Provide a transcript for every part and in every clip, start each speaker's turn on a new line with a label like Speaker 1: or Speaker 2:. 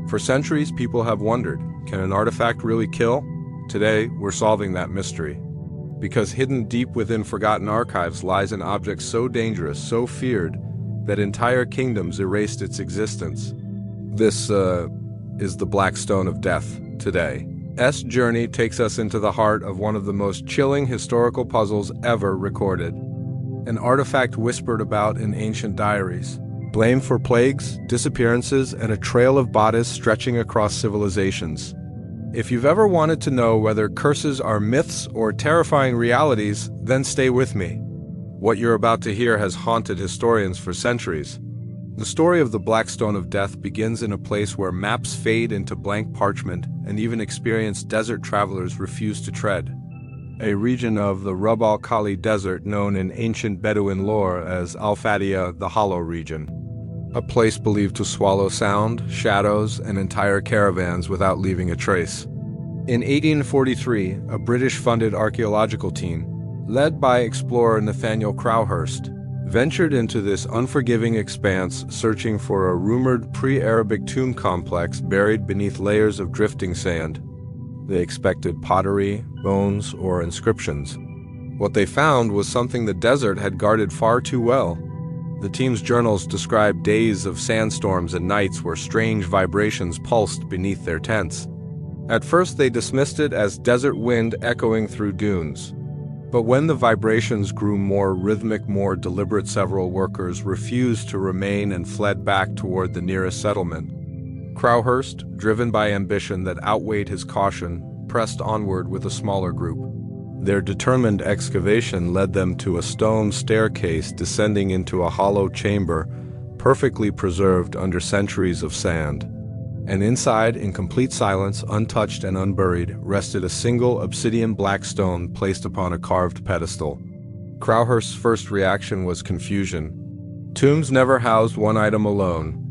Speaker 1: For centuries, people have wondered, can an artifact really kill? Today, we're solving that mystery. Because hidden deep within forgotten archives lies an object so dangerous, so feared, that entire kingdoms erased its existence. This is the Black Stone of Death today. Journey takes us into the heart of one of the most chilling historical puzzles ever recorded. An artifact whispered about in ancient diaries. Blame for plagues, disappearances, and a trail of bodies stretching across civilizations. If you've ever wanted to know whether curses are myths or terrifying realities, then stay with me. What you're about to hear has haunted historians for centuries. The story of the Black Stone of Death begins in a place where maps fade into blank parchment and even experienced desert travelers refuse to tread. A region of the Rub al-Khali Desert known in ancient Bedouin lore as Al-Fatiha, the Hollow region. A place believed to swallow sound, shadows, and entire caravans without leaving a trace. In 1843, a British-funded archaeological team, led by explorer Nathaniel Crowhurst, ventured into this unforgiving expanse searching for a rumored pre-Arabic tomb complex buried beneath layers of drifting sand. They expected pottery, bones, or inscriptions. What they found was something the desert had guarded far too well. The team's journals described days of sandstorms and nights where strange vibrations pulsed beneath their tents. At first they dismissed it as desert wind echoing through dunes. But when the vibrations grew more rhythmic, more deliberate, several workers refused to remain and fled back toward the nearest settlement. Crowhurst, driven by ambition that outweighed his caution, pressed onward with a smaller group. Their determined excavation led them to a stone staircase descending into a hollow chamber, perfectly preserved under centuries of sand. And inside, in complete silence, untouched and unburied, rested a single obsidian black stone placed upon a carved pedestal. Crowhurst's first reaction was confusion. Tombs never housed one item alone.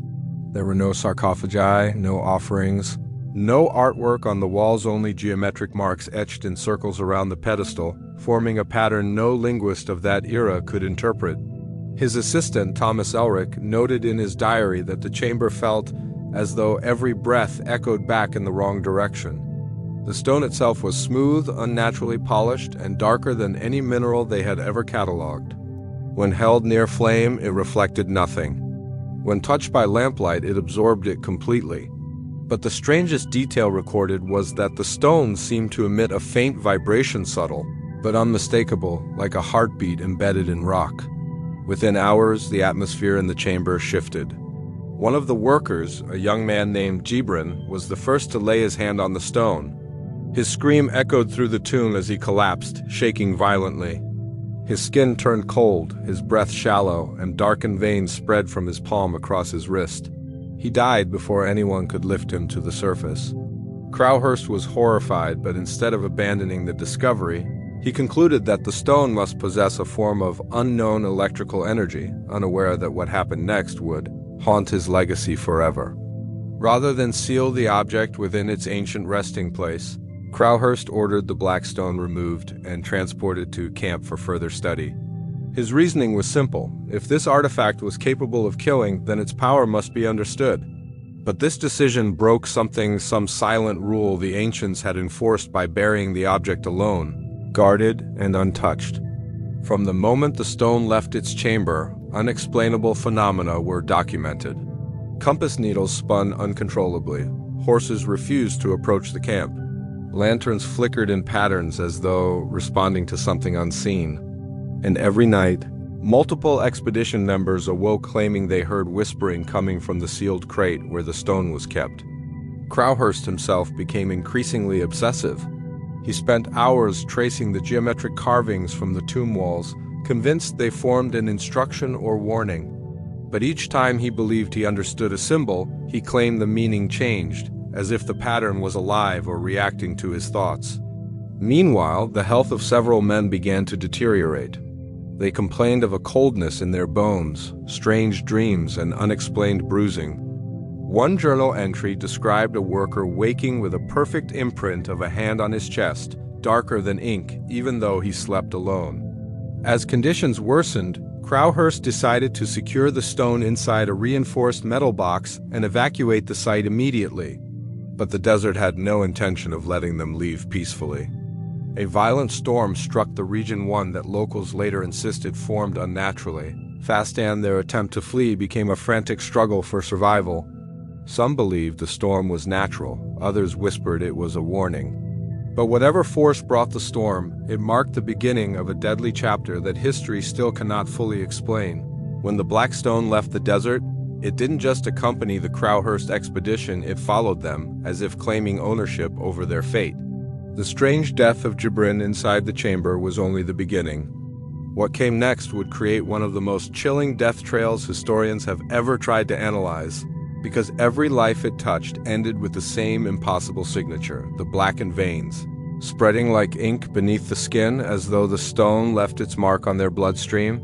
Speaker 1: There were no sarcophagi, no offerings, no artwork on the walls, only geometric marks etched in circles around the pedestal, forming a pattern no linguist of that era could interpret. His assistant, Thomas Elric, noted in his diary that the chamber felt as though every breath echoed back in the wrong direction. The stone itself was smooth, unnaturally polished, and darker than any mineral they had ever catalogued. When held near flame, it reflected nothing. When touched by lamplight, it absorbed it completely. But the strangest detail recorded was that the stone seemed to emit a faint vibration, subtle, but unmistakable, like a heartbeat embedded in rock. Within hours, the atmosphere in the chamber shifted. One of the workers, a young man named Gibran, was the first to lay his hand on the stone. His scream echoed through the tomb as he collapsed, shaking violently. His skin turned cold, his breath shallow, and darkened veins spread from his palm across his wrist. He died before anyone could lift him to the surface. Crowhurst was horrified, but instead of abandoning the discovery, he concluded that the stone must possess a form of unknown electrical energy, unaware that what happened next would haunt his legacy forever. Rather than seal the object within its ancient resting place, Crowhurst ordered the black stone removed and transported to camp for further study. His reasoning was simple. If this artifact was capable of killing, then its power must be understood. But this decision broke some silent rule the ancients had enforced by burying the object alone, guarded and untouched. From the moment the stone left its chamber, unexplainable phenomena were documented. Compass needles spun uncontrollably. Horses refused to approach the camp. Lanterns flickered in patterns as though responding to something unseen. And every night, multiple expedition members awoke claiming they heard whispering coming from the sealed crate where the stone was kept. Crowhurst himself became increasingly obsessive. He spent hours tracing the geometric carvings from the tomb walls, convinced they formed an instruction or warning. But each time he believed he understood a symbol, he claimed the meaning changed, as if the pattern was alive or reacting to his thoughts. Meanwhile, the health of several men began to deteriorate. They complained of a coldness in their bones, strange dreams, and unexplained bruising. One journal entry described a worker waking with a perfect imprint of a hand on his chest, darker than ink, even though he slept alone. As conditions worsened, Crowhurst decided to secure the stone inside a reinforced metal box and evacuate the site immediately. But the desert had no intention of letting them leave peacefully. A violent storm struck the region, one that locals later insisted formed unnaturally. Fast, and their attempt to flee became a frantic struggle for survival. Some believed the storm was natural, others whispered it was a warning. But whatever force brought the storm, it marked the beginning of a deadly chapter that history still cannot fully explain. When the Black Stone left the desert, it didn't just accompany the Crowhurst expedition, it followed them, as if claiming ownership over their fate. The strange death of Jibrin inside the chamber was only the beginning. What came next would create one of the most chilling death trails historians have ever tried to analyze, because every life it touched ended with the same impossible signature, the blackened veins, spreading like ink beneath the skin as though the stone left its mark on their bloodstream.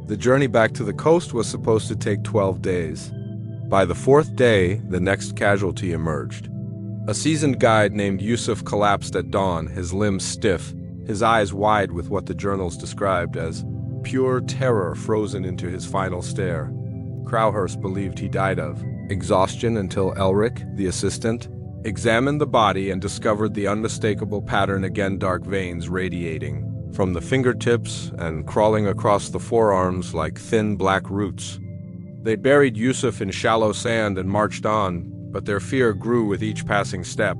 Speaker 1: The journey back to the coast was supposed to take 12 days. By the 4th day, the next casualty emerged. A seasoned guide named Yusuf collapsed at dawn, his limbs stiff, his eyes wide with what the journals described as pure terror frozen into his final stare. Crowhurst believed he died of exhaustion until Elric, the assistant, examined the body and discovered the unmistakable pattern, again dark veins radiating from the fingertips and crawling across the forearms like thin black roots. They buried Yusuf in shallow sand and marched on, but their fear grew with each passing step.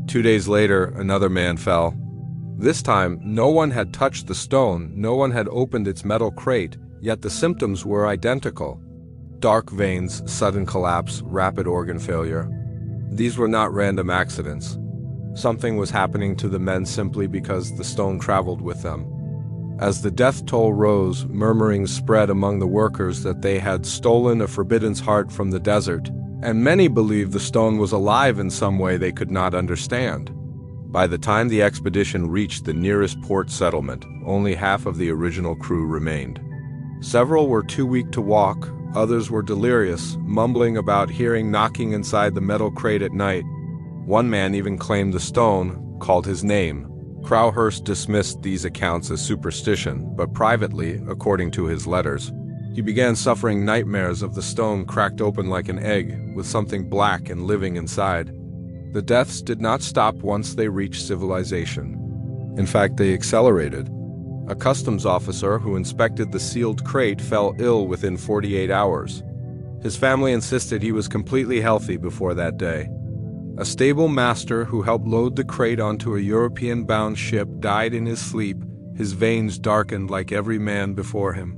Speaker 1: 2 days later, another man fell. This time, no one had touched the stone, no one had opened its metal crate, yet the symptoms were identical. Dark veins, sudden collapse, rapid organ failure. These were not random accidents. Something was happening to the men simply because the stone traveled with them. As the death toll rose, murmurings spread among the workers that they had stolen a forbidden's heart from the desert, and many believed the stone was alive in some way they could not understand. By the time the expedition reached the nearest port settlement, only half of the original crew remained. Several were too weak to walk, others were delirious, mumbling about hearing knocking inside the metal crate at night. One man even claimed the stone called his name. Crowhurst dismissed these accounts as superstition, but privately, according to his letters, he began suffering nightmares of the stone cracked open like an egg, with something black and living inside. The deaths did not stop once they reached civilization. In fact, they accelerated. A customs officer who inspected the sealed crate fell ill within 48 hours. His family insisted he was completely healthy before that day. A stable master who helped load the crate onto a European-bound ship died in his sleep, his veins darkened like every man before him.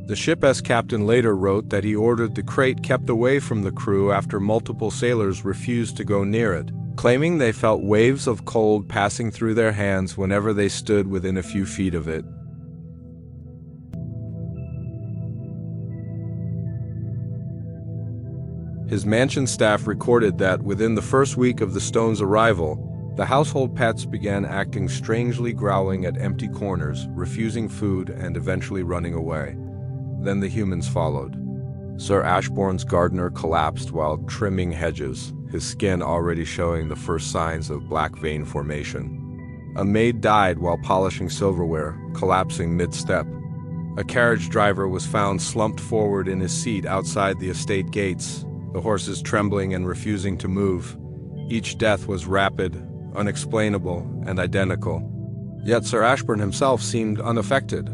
Speaker 1: The ship's captain later wrote that he ordered the crate kept away from the crew after multiple sailors refused to go near it, claiming they felt waves of cold passing through their hands whenever they stood within a few feet of it. His mansion staff recorded that within the first week of the stone's arrival, the household pets began acting strangely, growling at empty corners, refusing food, and eventually running away. Then the humans followed. Sir Ashbourne's gardener collapsed while trimming hedges, his skin already showing the first signs of black vein formation. A maid died while polishing silverware, collapsing mid-step. A carriage driver was found slumped forward in his seat outside the estate gates, the horses trembling and refusing to move. Each death was rapid, unexplainable, and identical. Yet Sir Ashbourne himself seemed unaffected.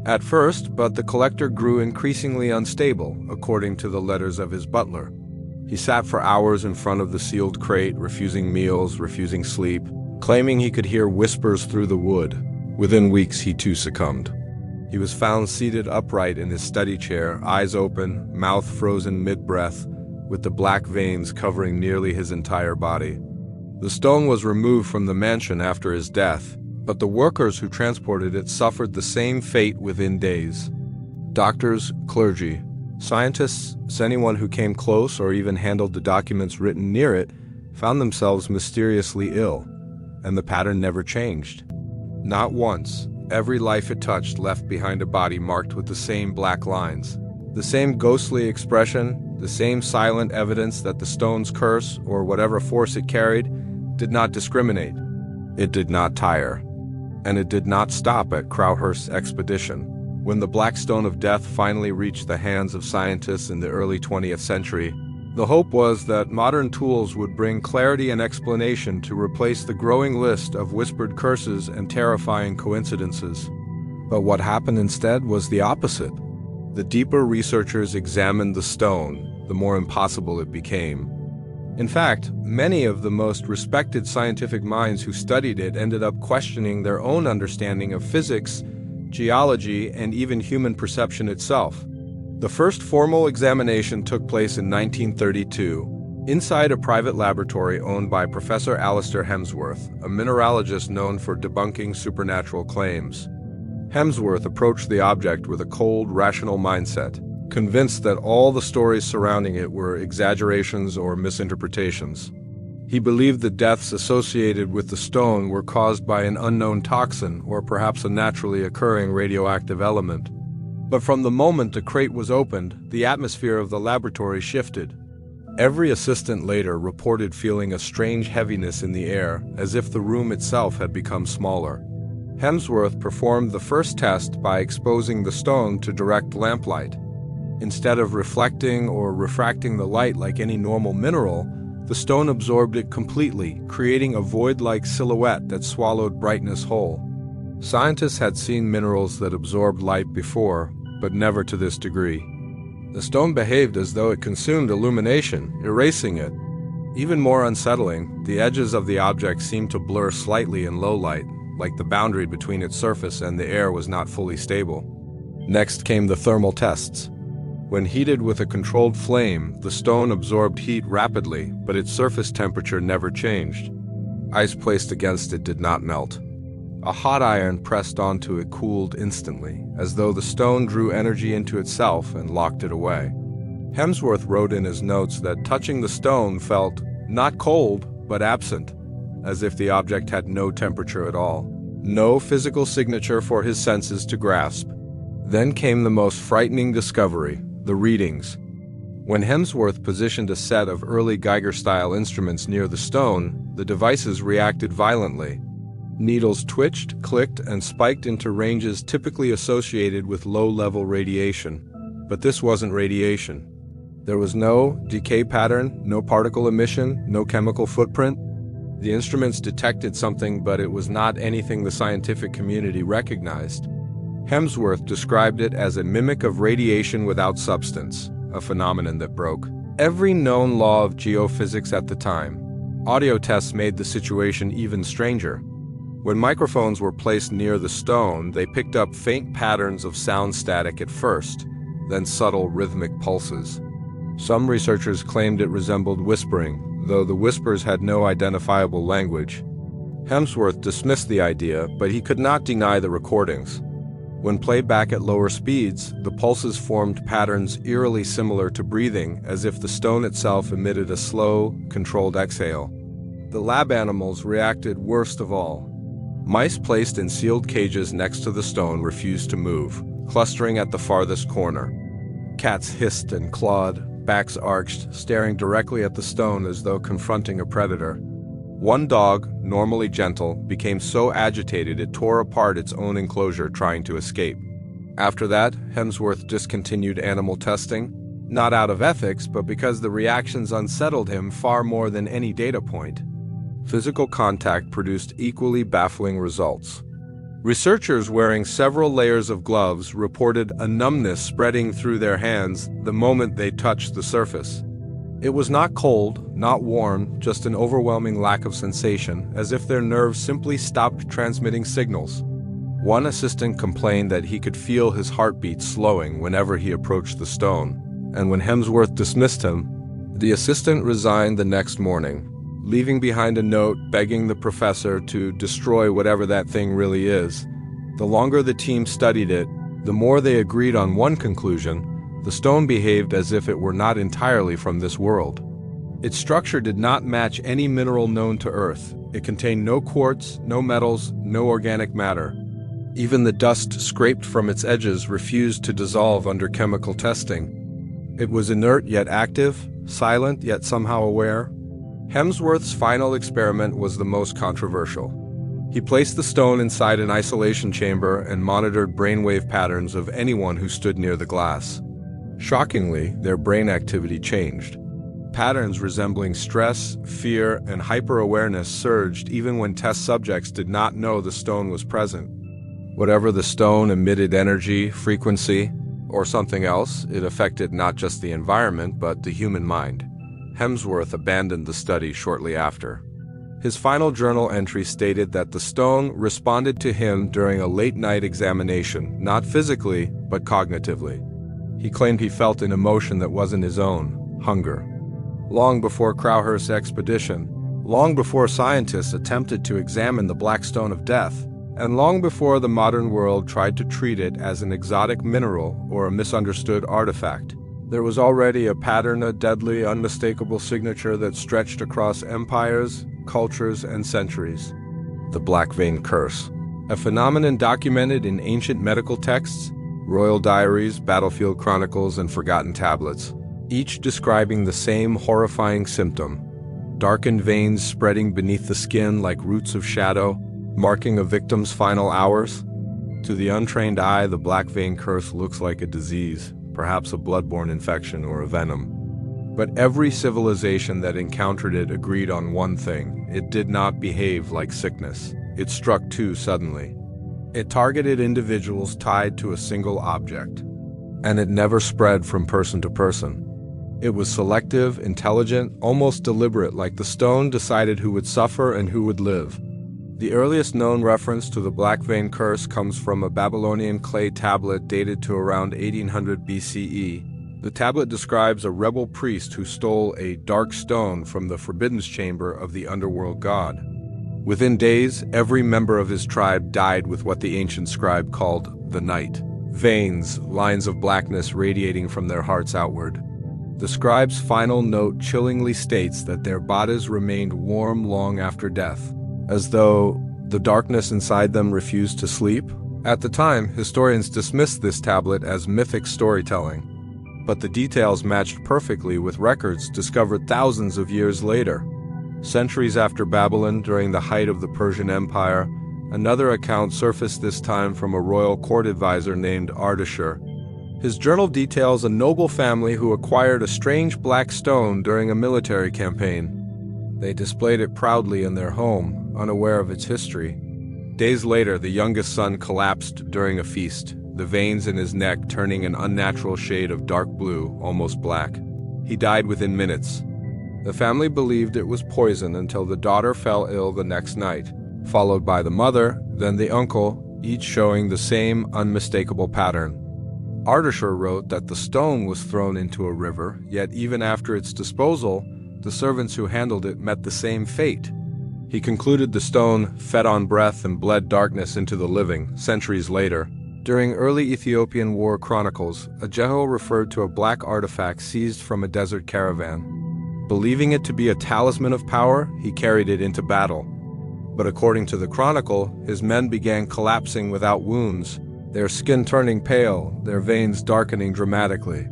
Speaker 1: At first, but the collector grew increasingly unstable, according to the letters of his butler. He sat for hours in front of the sealed crate, refusing meals, refusing sleep, claiming he could hear whispers through the wood. Within weeks, he too succumbed. He was found seated upright in his study chair, eyes open, mouth frozen mid-breath, with the black veins covering nearly his entire body. The stone was removed from the mansion after his death, but the workers who transported it suffered the same fate within days. Doctors, clergy, scientists, anyone who came close or even handled the documents written near it found themselves mysteriously ill, and the pattern never changed. Not once, every life it touched left behind a body marked with the same black lines, the same ghostly expression, the same silent evidence that the stone's curse, or whatever force it carried, did not discriminate. It did not tire. And it did not stop at Crowhurst's expedition. When the Black Stone of Death finally reached the hands of scientists in the early 20th century, the hope was that modern tools would bring clarity and explanation to replace the growing list of whispered curses and terrifying coincidences. But what happened instead was the opposite. The deeper researchers examined the stone, the more impossible it became. In fact, many of the most respected scientific minds who studied it ended up questioning their own understanding of physics, geology, and even human perception itself. The first formal examination took place in 1932, inside a private laboratory owned by Professor Alistair Hemsworth, a mineralogist known for debunking supernatural claims. Hemsworth approached the object with a cold, rational mindset, convinced that all the stories surrounding it were exaggerations or misinterpretations. He believed the deaths associated with the stone were caused by an unknown toxin or perhaps a naturally occurring radioactive element. But from the moment the crate was opened, the atmosphere of the laboratory shifted. Every assistant later reported feeling a strange heaviness in the air, as if the room itself had become smaller. Hemsworth performed the first test by exposing the stone to direct lamplight. Instead of reflecting or refracting the light like any normal mineral, the stone absorbed it completely, creating a void-like silhouette that swallowed brightness whole. Scientists had seen minerals that absorbed light before, but never to this degree. The stone behaved as though it consumed illumination, erasing it. Even more unsettling, the edges of the object seemed to blur slightly in low light, like the boundary between its surface and the air was not fully stable. Next came the thermal tests. When heated with a controlled flame, the stone absorbed heat rapidly, but its surface temperature never changed. Ice placed against it did not melt. A hot iron pressed onto it cooled instantly, as though the stone drew energy into itself and locked it away. Hemsworth wrote in his notes that touching the stone felt not cold, but absent, as if the object had no temperature at all. No physical signature for his senses to grasp. Then came the most frightening discovery, the readings. When Hemsworth positioned a set of early Geiger-style instruments near the stone, the devices reacted violently. Needles twitched, clicked, and spiked into ranges typically associated with low-level radiation. But this wasn't radiation. There was no decay pattern, no particle emission, no chemical footprint. The instruments detected something, but it was not anything the scientific community recognized. Hemsworth described it as a mimic of radiation without substance, a phenomenon that broke every known law of geophysics at the time. Audio tests made the situation even stranger. When microphones were placed near the stone, they picked up faint patterns of sound static at first, then subtle rhythmic pulses. Some researchers claimed it resembled whispering, though the whispers had no identifiable language. Hemsworth dismissed the idea, but he could not deny the recordings. When played back at lower speeds, the pulses formed patterns eerily similar to breathing, as if the stone itself emitted a slow, controlled exhale. The lab animals reacted worst of all. Mice placed in sealed cages next to the stone refused to move, clustering at the farthest corner. Cats hissed and clawed, backs arched, staring directly at the stone as though confronting a predator. One dog, normally gentle, became so agitated it tore apart its own enclosure trying to escape. After that, Hemsworth discontinued animal testing, not out of ethics, but because the reactions unsettled him far more than any data point. Physical contact produced equally baffling results. Researchers wearing several layers of gloves reported a numbness spreading through their hands the moment they touched the surface. It was not cold, not warm, just an overwhelming lack of sensation, as if their nerves simply stopped transmitting signals. One assistant complained that he could feel his heartbeat slowing whenever he approached the stone, and when Hemsworth dismissed him, the assistant resigned the next morning, leaving behind a note begging the professor to destroy whatever that thing really is. The longer the team studied it, the more they agreed on one conclusion: the stone behaved as if it were not entirely from this world. Its structure did not match any mineral known to Earth. It contained no quartz, no metals, no organic matter. Even the dust scraped from its edges refused to dissolve under chemical testing. It was inert yet active, silent yet somehow aware. Hemsworth's final experiment was the most controversial. He placed the stone inside an isolation chamber and monitored brainwave patterns of anyone who stood near the glass. Shockingly, their brain activity changed. Patterns resembling stress, fear, and hyper-awareness surged even when test subjects did not know the stone was present. Whatever the stone emitted, energy, frequency, or something else, it affected not just the environment but the human mind. Hemsworth abandoned the study shortly after. His final journal entry stated that the stone responded to him during a late-night examination, not physically, but cognitively. He claimed he felt an emotion that wasn't his own: hunger. Long before Crowhurst's expedition, long before scientists attempted to examine the Black Stone of Death, and long before the modern world tried to treat it as an exotic mineral or a misunderstood artifact, there was already a pattern, a deadly, unmistakable signature that stretched across empires, cultures, and centuries. The Black Vein Curse, a phenomenon documented in ancient medical texts, royal diaries, battlefield chronicles, and forgotten tablets, each describing the same horrifying symptom: darkened veins spreading beneath the skin like roots of shadow, marking a victim's final hours. To the untrained eye, the Black Vein Curse looks like a disease, perhaps a bloodborne infection or a venom. But every civilization that encountered it agreed on one thing: it did not behave like sickness. It struck too suddenly. It targeted individuals tied to a single object, and it never spread from person to person. It was selective, intelligent, almost deliberate, like the stone decided who would suffer and who would live. The earliest known reference to the Black Vein Curse comes from a Babylonian clay tablet dated to around 1800 BCE. The tablet describes a rebel priest who stole a dark stone from the forbidden chamber of the underworld god. Within days, every member of his tribe died with what the ancient scribe called the night. Veins, lines of blackness radiating from their hearts outward. The scribe's final note chillingly states that their bodies remained warm long after death, as though the darkness inside them refused to sleep. At the time, historians dismissed this tablet as mythic storytelling, but the details matched perfectly with records discovered thousands of years later. Centuries after Babylon, during the height of the Persian Empire, another account surfaced, this time from a royal court advisor named Ardashir. His journal details a noble family who acquired a strange black stone during a military campaign. They displayed it proudly in their home, unaware of its history. Days later, the youngest son collapsed during a feast, the veins in his neck turning an unnatural shade of dark blue, almost black. He died within minutes. The family believed it was poison until the daughter fell ill the next night, followed by the mother, then the uncle, each showing the same unmistakable pattern. Ardashir wrote that the stone was thrown into a river, yet even after its disposal, the servants who handled it met the same fate. He concluded the stone fed on breath and bled darkness into the living. Centuries later, during early Ethiopian war chronicles, a Jeho referred to a black artifact seized from a desert caravan. Believing it to be a talisman of power, he carried it into battle. But according to the chronicle, his men began collapsing without wounds, their skin turning pale, their veins darkening dramatically.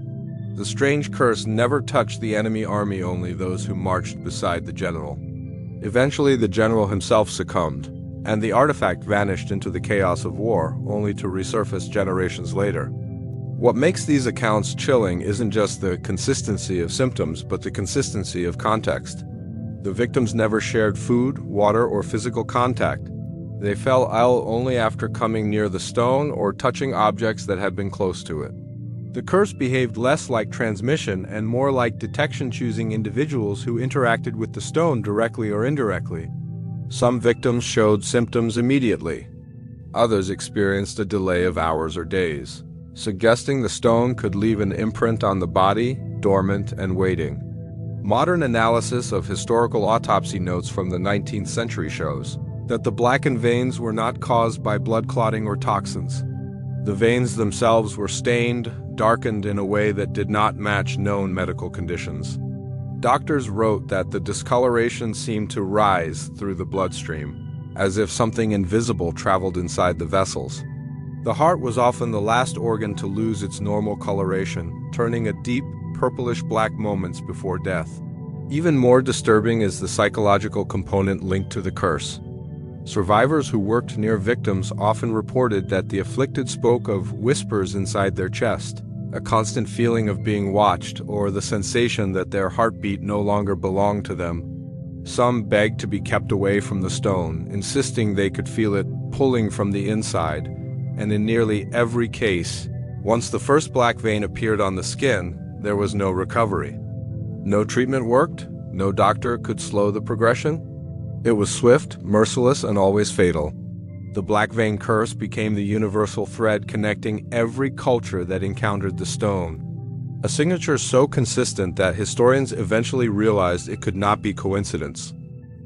Speaker 1: The strange curse never touched the enemy army, only those who marched beside the general. Eventually, the general himself succumbed, and the artifact vanished into the chaos of war, only to resurface generations later. What makes these accounts chilling isn't just the consistency of symptoms, but the consistency of context. The victims never shared food, water, or physical contact. They fell ill only after coming near the stone or touching objects that had been close to it. The curse behaved less like transmission and more like detection, choosing individuals who interacted with the stone directly or indirectly. Some victims showed symptoms immediately. Others experienced a delay of hours or days, suggesting the stone could leave an imprint on the body, dormant and waiting. Modern analysis of historical autopsy notes from the 19th century shows that the blackened veins were not caused by blood clotting or toxins. The veins themselves were stained, darkened in a way that did not match known medical conditions. Doctors wrote that the discoloration seemed to rise through the bloodstream, as if something invisible traveled inside the vessels. The heart was often the last organ to lose its normal coloration, turning a deep, purplish-black moments before death. Even more disturbing is the psychological component linked to the curse. Survivors who worked near victims often reported that the afflicted spoke of whispers inside their chest, a constant feeling of being watched, or the sensation that their heartbeat no longer belonged to them. Some begged to be kept away from the stone, insisting they could feel it pulling from the inside, and in nearly every case, once the first black vein appeared on the skin, there was no recovery. No treatment worked, no doctor could slow the progression. It was swift, merciless, and always fatal. The black vein curse became the universal thread connecting every culture that encountered the stone. A signature so consistent that historians eventually realized it could not be coincidence.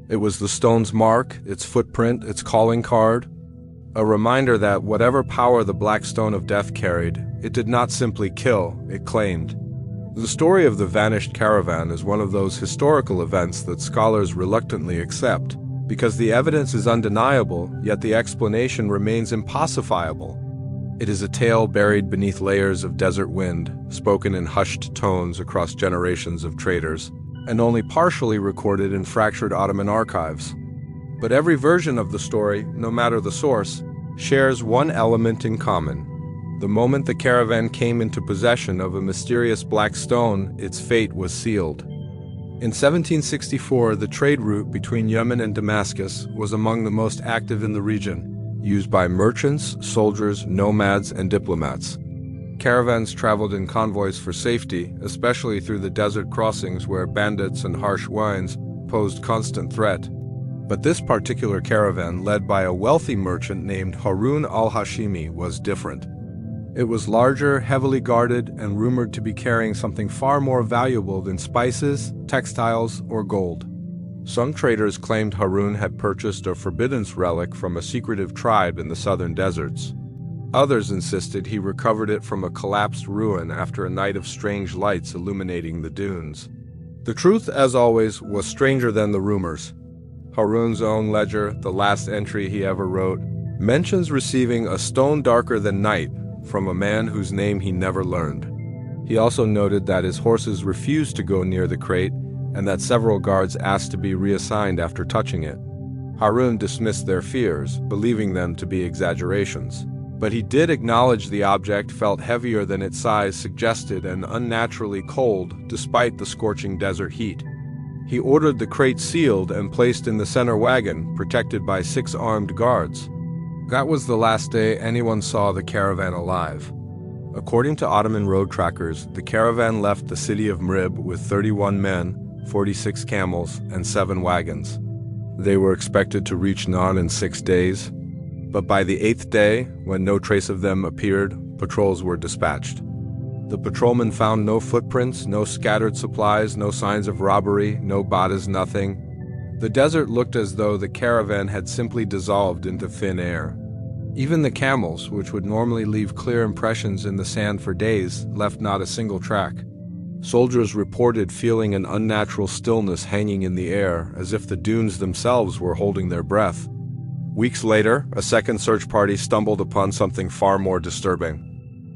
Speaker 1: It was the stone's mark, its footprint, its calling card, a reminder that whatever power the black stone of death carried, it did not simply kill, it claimed. The story of the vanished caravan is one of those historical events that scholars reluctantly accept, because the evidence is undeniable, yet the explanation remains impossifiable. It is a tale buried beneath layers of desert wind, spoken in hushed tones across generations of traders, and only partially recorded in fractured Ottoman archives. But every version of the story, no matter the source, shares one element in common. The moment the caravan came into possession of a mysterious black stone, its fate was sealed. In 1764, the trade route between Yemen and Damascus was among the most active in the region, used by merchants, soldiers, nomads, and diplomats. Caravans traveled in convoys for safety, especially through the desert crossings where bandits and harsh winds posed constant threat. But this particular caravan, led by a wealthy merchant named Harun al-Hashimi, was different. It was larger, heavily guarded, and rumored to be carrying something far more valuable than spices, textiles, or gold. Some traders claimed Harun had purchased a forbidden relic from a secretive tribe in the southern deserts. Others insisted he recovered it from a collapsed ruin after a night of strange lights illuminating the dunes. The truth, as always, was stranger than the rumors. Harun's own ledger, the last entry he ever wrote, mentions receiving a stone darker than night from a man whose name he never learned. He also noted that his horses refused to go near the crate and that several guards asked to be reassigned after touching it. Harun dismissed their fears, believing them to be exaggerations. But he did acknowledge the object felt heavier than its size suggested and unnaturally cold despite the scorching desert heat. He ordered the crate sealed and placed in the center wagon, protected by 6 armed guards. That was the last day anyone saw the caravan alive. According to Ottoman road trackers, the caravan left the city of Mrib with 31 men, 46 camels, and 7 wagons. They were expected to reach Nan in 6 days, but by the 8th day, when no trace of them appeared, patrols were dispatched. The patrolmen found no footprints, no scattered supplies, no signs of robbery, no bodies, nothing. The desert looked as though the caravan had simply dissolved into thin air. Even the camels, which would normally leave clear impressions in the sand for days, left not a single track. Soldiers reported feeling an unnatural stillness hanging in the air, as if the dunes themselves were holding their breath. Weeks later, a second search party stumbled upon something far more disturbing.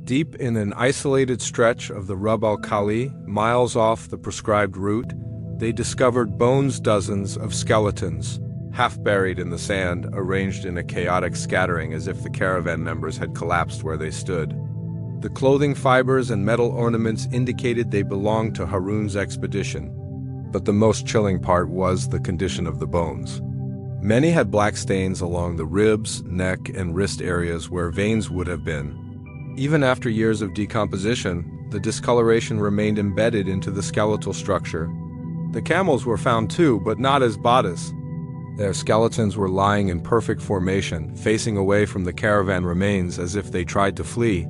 Speaker 1: Deep in an isolated stretch of the Rub al-Khali, miles off the prescribed route, they discovered dozens of skeletons, half buried in the sand, arranged in a chaotic scattering as if the caravan members had collapsed where they stood. The clothing fibers and metal ornaments indicated they belonged to Harun's expedition. But the most chilling part was the condition of the bones. Many had black stains along the ribs, neck, and wrist areas where veins would have been. Even after years of decomposition, the discoloration remained embedded into the skeletal structure. The camels were found too, but not as bodies. Their skeletons were lying in perfect formation, facing away from the caravan remains as if they tried to flee.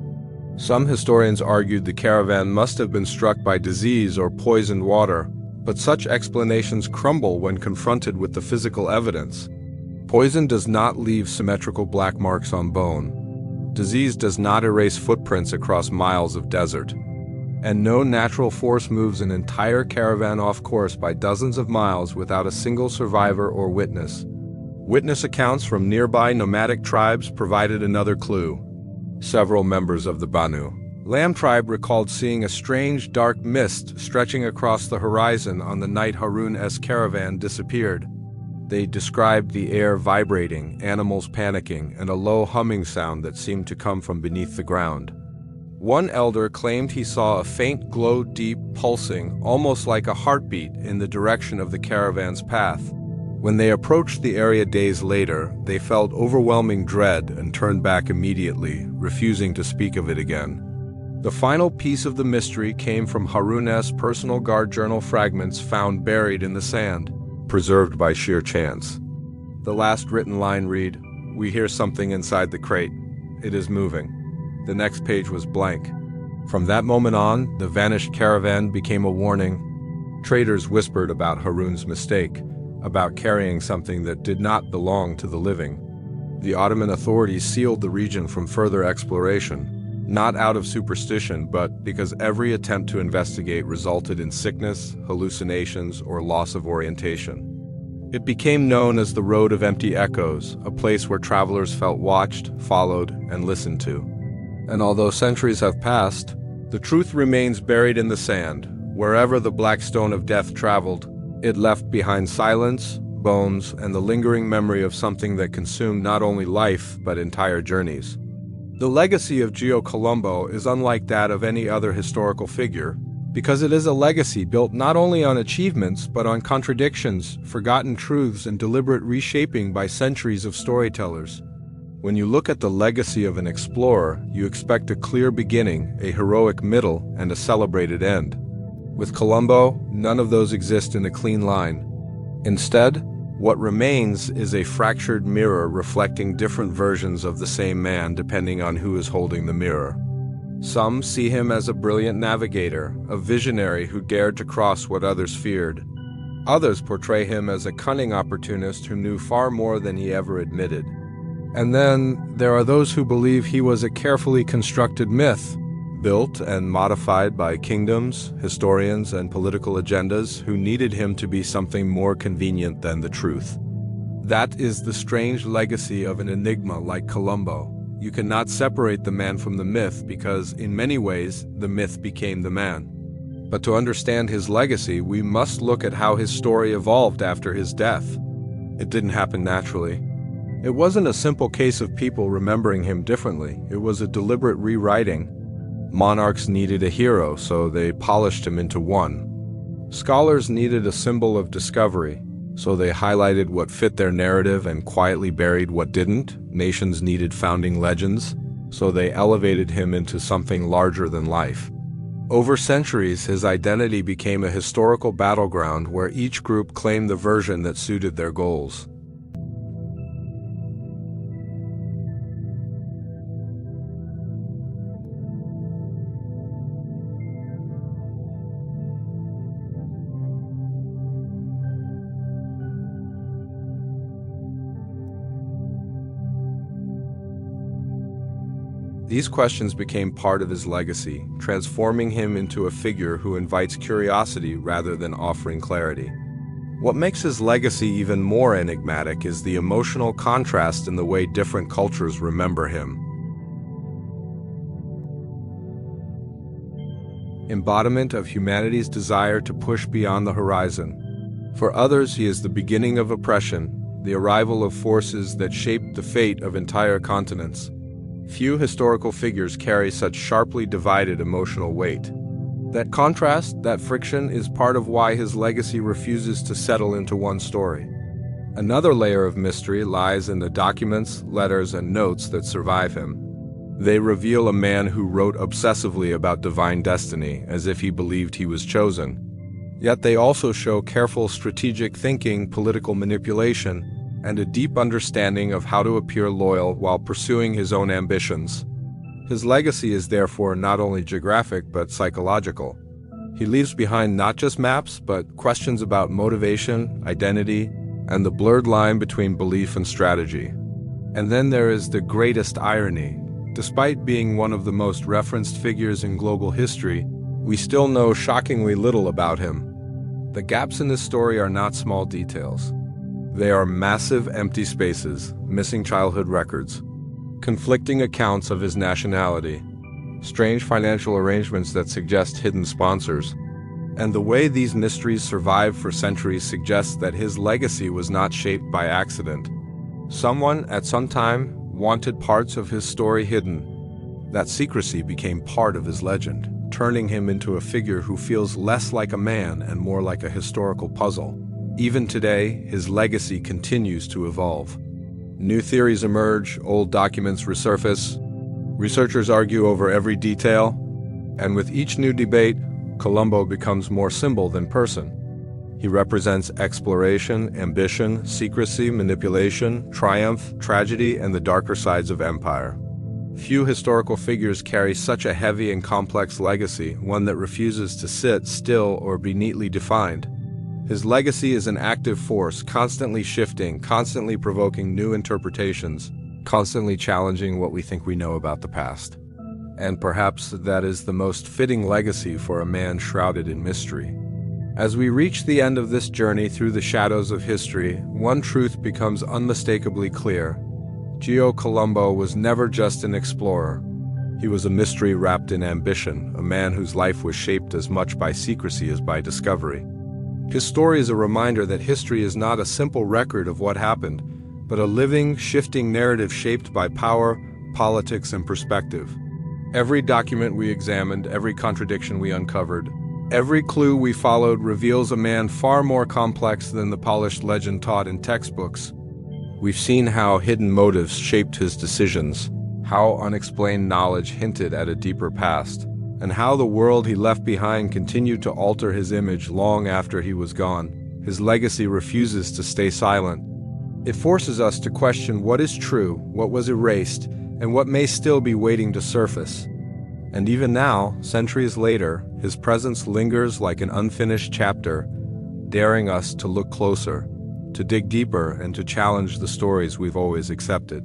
Speaker 1: Some historians argued the caravan must have been struck by disease or poisoned water, but such explanations crumble when confronted with the physical evidence. Poison does not leave symmetrical black marks on bone. Disease does not erase footprints across miles of desert. And no natural force moves an entire caravan off course by dozens of miles without a single survivor or witness. Witness accounts from nearby nomadic tribes provided another clue. Several members of the Banu Lam tribe recalled seeing a strange dark mist stretching across the horizon on the night Harun's caravan disappeared. They described the air vibrating, animals panicking, and a low humming sound that seemed to come from beneath the ground. One elder claimed he saw a faint glow, deep, pulsing, almost like a heartbeat, in the direction of the caravan's path. When they approached the area days later, they felt overwhelming dread and turned back immediately, refusing to speak of it again. The final piece of the mystery came from Harun's personal guard journal fragments found buried in the sand, preserved by sheer chance. The last written line read, "We hear something inside the crate. It is moving." The next page was blank. From that moment on, the vanished caravan became a warning. Traders whispered about Harun's mistake, about carrying something that did not belong to the living. The Ottoman authorities sealed the region from further exploration, not out of superstition, but because every attempt to investigate resulted in sickness, hallucinations, or loss of orientation. It became known as the Road of Empty Echoes, a place where travelers felt watched, followed, and listened to. And although centuries have passed, the truth remains buried in the sand. Wherever the black stone of death traveled, it left behind silence, bones, and the lingering memory of something that consumed not only life, but entire journeys. The legacy of Gio Colombo is unlike that of any other historical figure, because it is a legacy built not only on achievements, but on contradictions, forgotten truths, and deliberate reshaping by centuries of storytellers. When you look at the legacy of an explorer, you expect a clear beginning, a heroic middle, and a celebrated end. With Colombo, none of those exist in a clean line. Instead, what remains is a fractured mirror reflecting different versions of the same man depending on who is holding the mirror. Some see him as a brilliant navigator, a visionary who dared to cross what others feared. Others portray him as a cunning opportunist who knew far more than he ever admitted. And then there are those who believe he was a carefully constructed myth, built and modified by kingdoms, historians, and political agendas who needed him to be something more convenient than the truth. That is the strange legacy of an enigma like Colombo. You cannot separate the man from the myth because, in many ways, the myth became the man. But to understand his legacy, we must look at how his story evolved after his death. It didn't happen naturally. It wasn't a simple case of people remembering him differently. It was a deliberate rewriting. Monarchs needed a hero, so they polished him into one. Scholars needed a symbol of discovery, so they highlighted what fit their narrative and quietly buried what didn't. Nations needed founding legends, so they elevated him into something larger than life. Over centuries, his identity became a historical battleground where each group claimed the version that suited their goals. These questions became part of his legacy, transforming him into a figure who invites curiosity rather than offering clarity. What makes his legacy even more enigmatic is the emotional contrast in the way different cultures remember him. Embodiment of humanity's desire to push beyond the horizon. For others, he is the beginning of oppression, the arrival of forces that shaped the fate of entire continents. Few historical figures carry such sharply divided emotional weight. That contrast, that friction, is part of why his legacy refuses to settle into one story. Another layer of mystery lies in the documents, letters, and notes that survive him. They reveal a man who wrote obsessively about divine destiny, as if he believed he was chosen. Yet they also show careful strategic thinking, political manipulation, and a deep understanding of how to appear loyal while pursuing his own ambitions. His legacy is therefore not only geographic but psychological. He leaves behind not just maps, but questions about motivation, identity, and the blurred line between belief and strategy. And then there is the greatest irony. Despite being one of the most referenced figures in global history, we still know shockingly little about him. The gaps in this story are not small details. They are massive empty spaces, missing childhood records, conflicting accounts of his nationality, strange financial arrangements that suggest hidden sponsors, And the way these mysteries survived for centuries suggests that his legacy was not shaped by accident. Someone, at some time, wanted parts of his story hidden. That secrecy became part of his legend, turning him into a figure who feels less like a man and more like a historical puzzle. Even today, his legacy continues to evolve. New theories emerge, old documents resurface. Researchers argue over every detail, and with each new debate, Columbo becomes more symbol than person. He represents exploration, ambition, secrecy, manipulation, triumph, tragedy, and the darker sides of empire. Few historical figures carry such a heavy and complex legacy, one that refuses to sit still or be neatly defined. His legacy is an active force, constantly shifting, constantly provoking new interpretations, constantly challenging what we think we know about the past. And perhaps that is the most fitting legacy for a man shrouded in mystery. As we reach the end of this journey through the shadows of history, one truth becomes unmistakably clear. Gio Colombo was never just an explorer. He was a mystery wrapped in ambition, a man whose life was shaped as much by secrecy as by discovery. His story is a reminder that history is not a simple record of what happened, but a living, shifting narrative shaped by power, politics, and perspective. Every document we examined, every contradiction we uncovered, every clue we followed reveals a man far more complex than the polished legend taught in textbooks. We've seen how hidden motives shaped his decisions, how unexplained knowledge hinted at a deeper past, and how the world he left behind continued to alter his image long after he was gone. His legacy refuses to stay silent. It forces us to question what is true, what was erased, and what may still be waiting to surface. And even now, centuries later, his presence lingers like an unfinished chapter, daring us to look closer, to dig deeper, and to challenge the stories we've always accepted.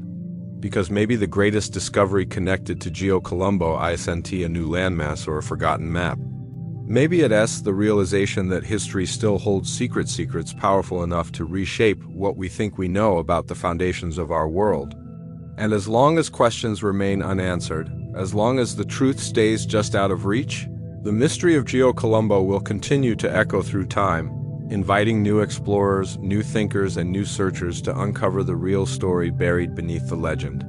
Speaker 1: Because maybe the greatest discovery connected to Gio Colombo isn't a new landmass or a forgotten map. Maybe it's the realization that history still holds secrets powerful enough to reshape what we think we know about the foundations of our world. And as long as questions remain unanswered, as long as the truth stays just out of reach, the mystery of Gio Colombo will continue to echo through time, inviting new explorers, new thinkers, and new searchers to uncover the real story buried beneath the legend.